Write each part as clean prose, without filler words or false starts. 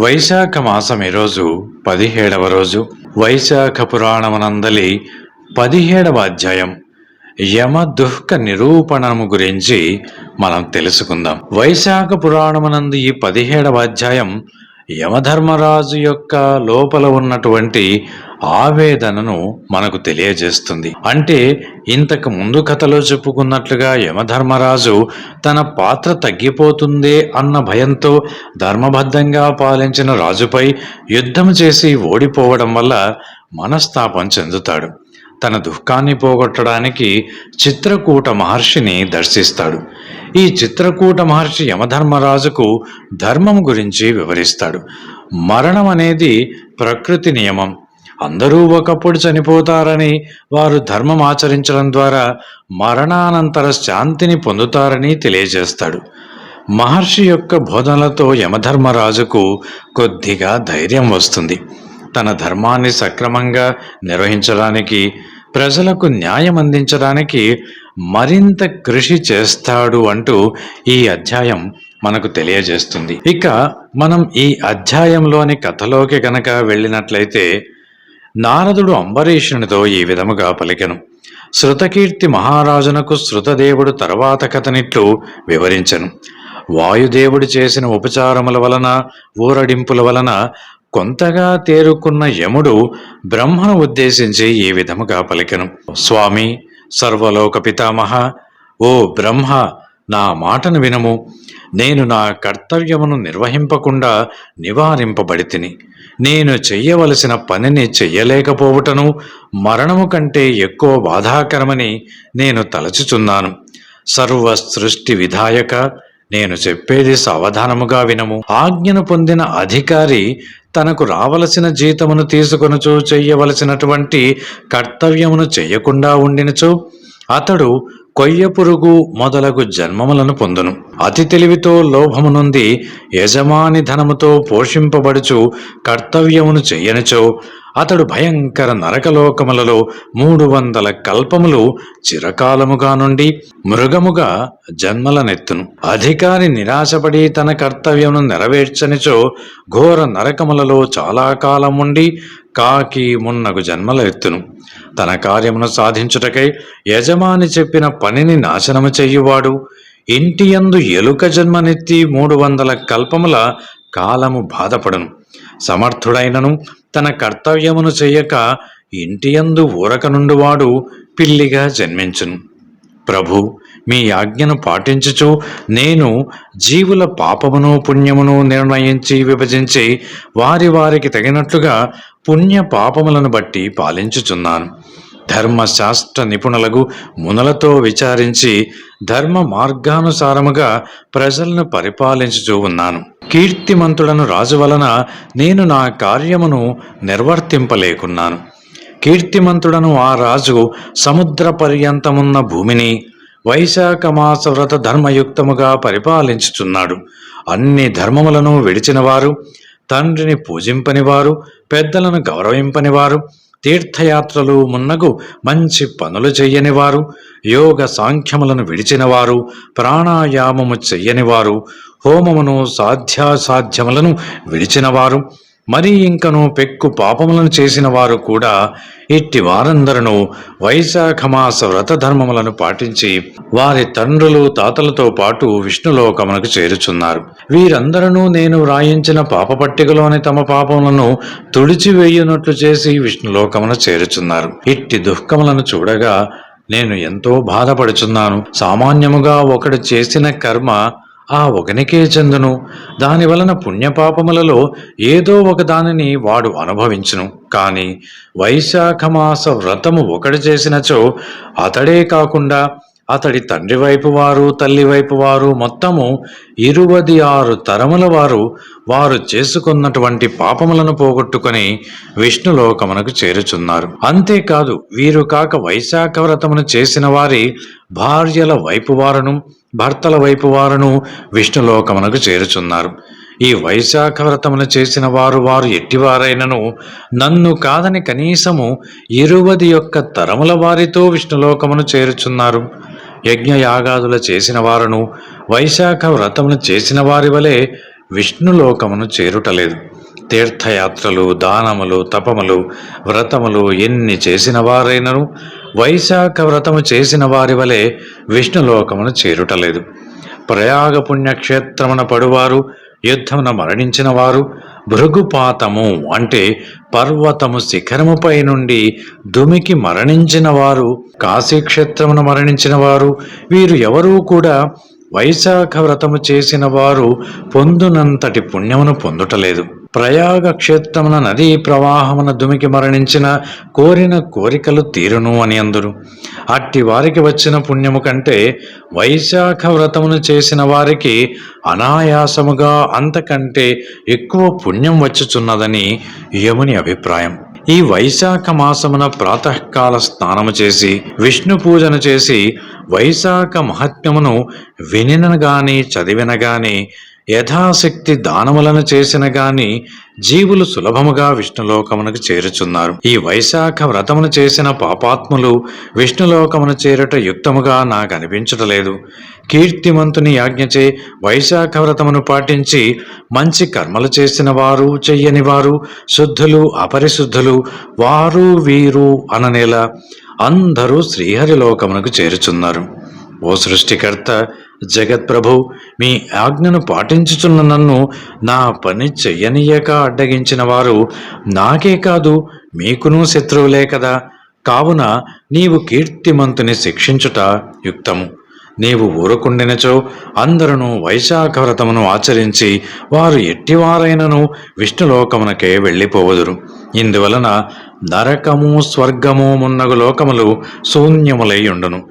వైశాఖ మాసం ఈరోజు 17వ రోజు. వైశాఖ పురాణమునందలి 17వ అధ్యాయం యమ దుఃఖ నిరూపణము గురించి మనం తెలుసుకుందాం. వైశాఖ పురాణమునందు ఈ 17వ అధ్యాయం యమధర్మరాజు యొక్క లోపల ఉన్నటువంటి ఆవేదనను మనకు తెలియజేస్తుంది. అంటే ఇంతకు ముందు కథలో చెప్పుకున్నట్లుగా యమధర్మరాజు తన పాత్ర తగ్గిపోతుందే అన్న భయంతో ధర్మబద్ధంగా పాలించిన రాజుపై యుద్ధం చేసి ఓడిపోవడం వల్ల మనస్తాపం చెందుతాడు. తన దుఃఖాన్ని పోగొట్టడానికి చిత్రకూట మహర్షిని దర్శిస్తాడు. ఈ చిత్రకూట మహర్షి యమధర్మరాజుకు ధర్మం గురించి వివరిస్తాడు. మరణం అనేది ప్రకృతి నియమం. అందరూ ఒకప్పుడు చనిపోతారని, వారు ధర్మం ఆచరించడం ద్వారా మరణానంతర శాంతిని పొందుతారని తెలియజేస్తాడు. మహర్షి యొక్క బోధనలతో యమధర్మరాజుకు కొద్దిగా ధైర్యం వస్తుంది. తన ధర్మాన్ని సక్రమంగా నిర్వహించడానికి, ప్రజలకు న్యాయం అందించడానికి మరింత కృషి చేస్తాడు అంటూ ఈ అధ్యాయం మనకు తెలియజేస్తుంది. ఇక మనం ఈ అధ్యాయంలోని కథలోకి గనక వెళ్ళినట్లయితే, నారదుడు అంబరీషునితో ఈ విధముగా పలికెను. శృతకీర్తి మహారాజునకు శృతదేవుడు తర్వాత కథనిట్లు వివరించెను. వాయుదేవుడు చేసిన ఉపచారముల వలన, ఊరడింపుల వలన కొంతగా తేరుకున్న యముడు బ్రహ్మను ఉద్దేశించి ఈ విధముగా పలికెను. స్వామి, సర్వలోక పితామహ, ఓ బ్రహ్మ, నా మాటను వినము. నేను నా కర్తవ్యమును నిర్వహింపకుండా నివారింపబడితిని. నేను చెయ్యవలసిన పనిని చెయ్యలేకపోవుటను మరణము కంటే ఎక్కువ బాధాకరమని నేను తలచుచున్నాను. సర్వ సృష్టి విధాయక, నేను చెప్పేది సావధానముగా వినము. ఆజ్ఞను పొందిన అధికారి తనకు రావలసిన జీతమును తీసుకొనుచు చెయ్యవలసినటువంటి కర్తవ్యమును చెయ్యకుండా ఉండినచో అతడు కొయ్య పురుగు మొదలగు జన్మములను పొందును. అతి తెలివితో లోభము నుండి యజమాని ధనముతో పోషింపబడుచు కర్తవ్యమును చెయ్యనిచో అతడు భయంకర నరకలోకములలో 300 కల్పములు చిరకాలముగా నుండి మృగముగా జన్మలనెత్తును. అధికారి నిరాశపడి తన కర్తవ్యమును నెరవేర్చనిచో ఘోర నరకములలో చాలా కాలం ఉండి కాకి మున్నగు జన్మలెత్తును. తన కార్యమును సాధించుటకై యజమాని చెప్పిన పనిని నాశనము చెయ్యువాడు ఇంటియందు ఎలుక జన్మనెత్తి 300 కల్పముల కాలము బాధపడును. సమర్థుడైనను తన కర్తవ్యమును చెయ్యక ఇంటియందు ఊరక నుండువాడు పిల్లిగా జన్మించును. ప్రభు, మీ ఆజ్ఞను పాటించుచు నేను జీవుల పాపమును పుణ్యమును నిర్ణయించి విభజించి వారికి తగినట్లుగా పుణ్య పాపములను బట్టి పాలించుచున్నాను. ధర్మశాస్త్ర నిపుణులకు మునులతో విచారించి ధర్మ మార్గానుసారముగా ప్రజలను పరిపాలించుచూ ఉన్నాను. కీర్తిమంతుడను రాజు వలన నేను నా కార్యమును నిర్వర్తింపలేకున్నాను. కీర్తిమంతుడను ఆ రాజు సముద్ర పర్యంతమున్న భూమిని వైశాఖ మాస వ్రత ధర్మయుక్తముగా పరిపాలించుచున్నాడు. అన్ని ధర్మములను విడిచినవారు, తండ్రిని పూజింపనివారు, పెద్దలను గౌరవింపనివారు, తీర్థయాత్రలు మున్నగు మంచి పనులు చెయ్యనివారు, యోగ సాంఖ్యములను విడిచినవారు, ప్రాణాయామము చెయ్యనివారు, హోమమును సాధ్యాసాధ్యములను విడిచినవారు, మరి ఇంకను పెక్కు పాపములను చేసిన వారు కూడా ఇట్టి వారందరూ వైశాఖ మాస వ్రత ధర్మములను పాటించి వారి తండ్రులు తాతలతో పాటు విష్ణులోకమునకు చేరుచున్నారు. వీరందరూ నేను వ్రాయించిన పాపపట్టికలోని తమ పాపములను తుడిచివేయునట్లు చేసి విష్ణులోకమున చేరుచున్నారు. ఇట్టి దుఃఖములను చూడగా నేను ఎంతో బాధపడుచున్నాను. సామాన్యముగా ఒకడు చేసిన కర్మ ఆ ఒకనికే చెందును. దాని వలన పుణ్యపాపములలో ఏదో ఒక దానిని వాడు అనుభవించును. కాని వైశాఖ మాస వ్రతము ఒకడు చేసినచో అతడే కాకుండా అతడి తండ్రి వైపు వారు, తల్లి వైపు వారు, మొత్తము 26 తరముల వారు చేసుకున్నటువంటి పాపములను పోగొట్టుకొని విష్ణులోకమునకు చేరుచున్నారు. అంతేకాదు, వీరు కాక వైశాఖ వ్రతమును చేసిన వారి భార్యల వైపు వారును, భర్తల వైపు వారును విష్ణులోకమునకు చేరుచున్నారు. ఈ వైశాఖ వ్రతమును చేసిన వారు ఎట్టివారైనను నన్ను కాదని కనీసము 21 తరముల వారితో విష్ణులోకమును చేరుచున్నారు. యజ్ఞయాగాదుల చేసిన వారును వైశాఖ వ్రతమును చేసిన వారి వలె విష్ణులోకమును చేరుటలేదు. తీర్థయాత్రలు, దానములు, తపములు, వ్రతములు ఎన్ని చేసిన వారైనను వైశాఖ వ్రతము చేసిన వారి వలె విష్ణులోకమును చేరుటలేదు. ప్రయాగ పుణ్యక్షేత్రమున పడువారు, యుద్ధమున మరణించిన వారు, భృగుపాతము అంటే పర్వతము శిఖరముపై నుండి దుమికి మరణించిన వారు, కాశీక్షేత్రమున మరణించిన వారు, వీరు ఎవరూ కూడా వైశాఖ వ్రతము చేసిన వారు పొందునంతటి పుణ్యమును పొందుటలేదు. ప్రయాగ క్షేత్రమున నదీ ప్రవాహమున దుమికి మరణించిన కోరిన కోరికలు తీరును అని అందురు. అట్టి వారికి వచ్చిన పుణ్యము కంటే వైశాఖ వ్రతమును చేసిన వారికి అనాయాసముగా అంతకంటే ఎక్కువ పుణ్యం వచ్చుచున్నదని యముని అభిప్రాయం. ఈ వైశాఖ మాసమున ప్రాతకాల స్నానము చేసి విష్ణు పూజను చేసి వైశాఖ మహాత్మ్యమును వినిన గాని చదివిన గాని యథాశక్తి దానములను చేసిన గాని జీవులు సులభముగా విష్ణులోకమునకు చేరుచున్నారు. ఈ వైశాఖ వ్రతమును చేసిన పాపాత్ములు విష్ణులోకమును చేరుట యుక్తముగా నాకు అనిపించటలేదు. కీర్తిమంతుని ఆజ్ఞచే వైశాఖ వ్రతమును పాటించి మంచి కర్మలు చేసిన వారు, చెయ్యని వారు, శుద్ధులు, అపరిశుద్ధులు, వారు వీరు అననేలా అందరూ శ్రీహరిలోకమునకు చేరుచున్నారు. ఓ సృష్టికర్త, జగత్ప్రభు, మీ ఆజ్ఞను పాటించుచున్న నన్ను నా పని చెయ్యనీయక అడ్డగించిన వారు నాకే కాదు మీకునూ శత్రువులే కదా. కావున నీవు కీర్తిమంతుని శిక్షించుట యుక్తము. నీవు ఊరుకుండినచో అందరూ వైశాఖ వ్రతమును ఆచరించి వారు ఎట్టివారైనను విష్ణులోకమునకే వెళ్ళిపోవదురు. ఇందువలన నరకము, స్వర్గము మున్నగు లోకములు శూన్యములై ఉండును.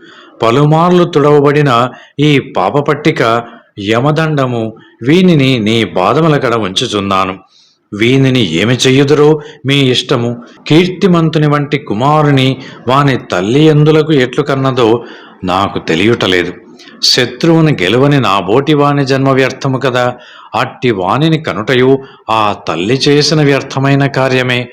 పలుమార్లు తుడవబడిన ఈ పాపపట్టిక యమదండము వీనిని నీ పాదముల కడ ఉంచుచున్నాను. వీనిని ఏమి చెయ్యుదురో మీ ఇష్టము. కీర్తిమంతుని వంటి కుమారుని వాని తల్లి ఎందులకు ఎట్లు కన్నదో నాకు తెలియటలేదు. శత్రువుని గెలువని నా బోటి వాని జన్మ వ్యర్థము కదా. అట్టి వానిని కనుటయు ఆ తల్లి చేసిన వ్యర్థమైన కార్యమే.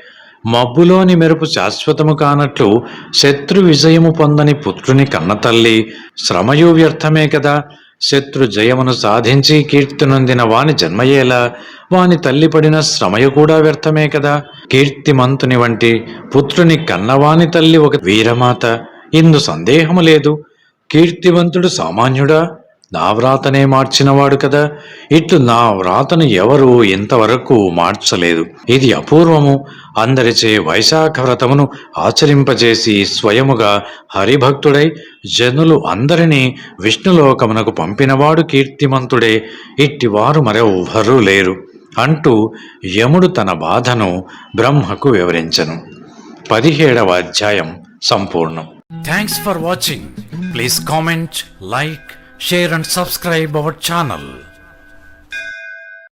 మబ్బులోని మెరుపు శాశ్వతము కానట్లు శత్రు విజయము పొందని పుత్రుని కన్నతల్లి శ్రమయు వ్యర్థమే కదా. శత్రు జయమును సాధించి కీర్తి నొందిన వాని జన్మయేలా, వాని తల్లి పడిన శ్రమయు కూడా వ్యర్థమే కదా. కీర్తిమంతుని వంటి పుత్రుని కన్నవాని తల్లి ఒక వీరమాత, ఇందు సందేహము లేదు. కీర్తివంతుడు సామాన్యుడా? నా వ్రాతనే మార్చినవాడు కదా. ఇట్లు నా వ్రాతను ఎవరు ఇంతవరకు మార్చలేదు. ఇది అపూర్వము. అందరిచే వైశాఖ వ్రతమును ఆచరింపజేసి స్వయముగా హరిభక్తుడై జనులు అందరినీ విష్ణులోకమునకు పంపినవాడు కీర్తిమంతుడే. ఇట్టివారు మరెవ్వరూ లేరు అంటూ యముడు తన బాధను బ్రహ్మకు వివరించెను. 17వ అధ్యాయం సంపూర్ణం. Thanks for watching. Please comment, like, share and subscribe our channel.